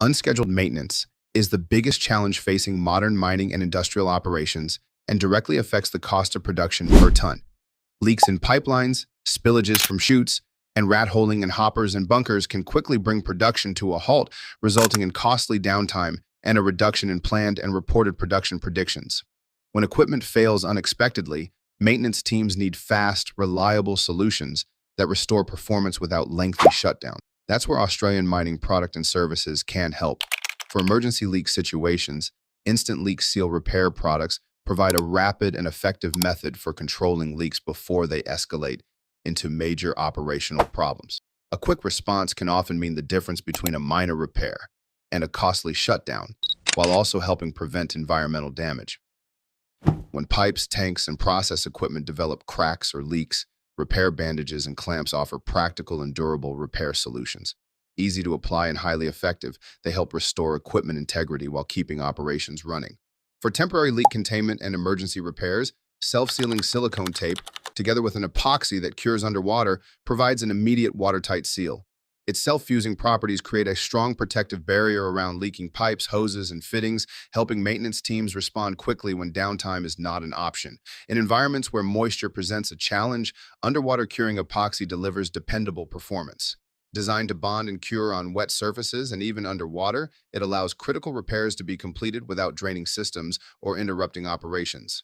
Unscheduled maintenance is the biggest challenge facing modern mining and industrial operations and directly affects the cost of production per ton. Leaks in pipelines, spillages from chutes, and rat holing in hoppers and bunkers can quickly bring production to a halt, resulting in costly downtime and a reduction in planned and reported production predictions. When equipment fails unexpectedly, maintenance teams need fast, reliable solutions that restore performance without lengthy shutdown. That's where Australian Mining Product and Services can help. For emergency leak situations, instant leak seal repair products provide a rapid and effective method for controlling leaks before they escalate into major operational problems. A quick response can often mean the difference between a minor repair and a costly shutdown, while also helping prevent environmental damage. When pipes, tanks, and process equipment develop cracks or leaks, repair bandages and clamps offer practical and durable repair solutions. Easy to apply and highly effective, they help restore equipment integrity while keeping operations running. For temporary leak containment and emergency repairs, self-sealing silicone tape, together with an epoxy that cures underwater, provides an immediate watertight seal. Its self-fusing properties create a strong protective barrier around leaking pipes, hoses, and fittings, helping maintenance teams respond quickly when downtime is not an option. In environments where moisture presents a challenge, underwater curing epoxy delivers dependable performance. Designed to bond and cure on wet surfaces and even underwater, it allows critical repairs to be completed without draining systems or interrupting operations.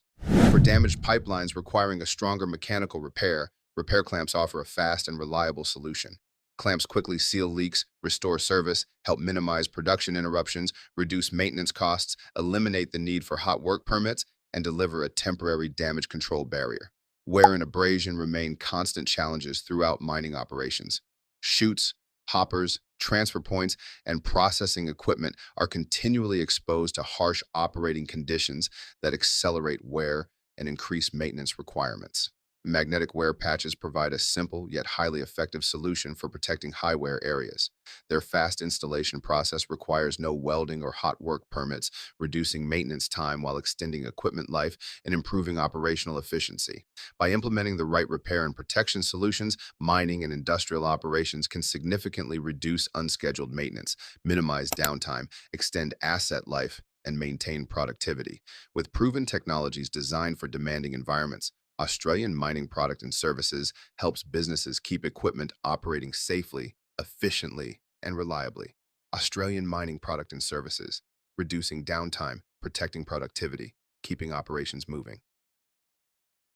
For damaged pipelines requiring a stronger mechanical repair, repair clamps offer a fast and reliable solution. Clamps quickly seal leaks, restore service, help minimize production interruptions, reduce maintenance costs, eliminate the need for hot work permits, and deliver a temporary damage control barrier. Wear and abrasion remain constant challenges throughout mining operations. Chutes, hoppers, transfer points, and processing equipment are continually exposed to harsh operating conditions that accelerate wear and increase maintenance requirements. Magnetic wear patches provide a simple yet highly effective solution for protecting high wear areas. Their fast installation process requires no welding or hot work permits, reducing maintenance time while extending equipment life and improving operational efficiency. By implementing the right repair and protection solutions, mining and industrial operations can significantly reduce unscheduled maintenance, minimize downtime, extend asset life, and maintain productivity. With proven technologies designed for demanding environments, Australian Mining Product and Services helps businesses keep equipment operating safely, efficiently, and reliably. Australian Mining Product and Services, reducing downtime, protecting productivity, keeping operations moving.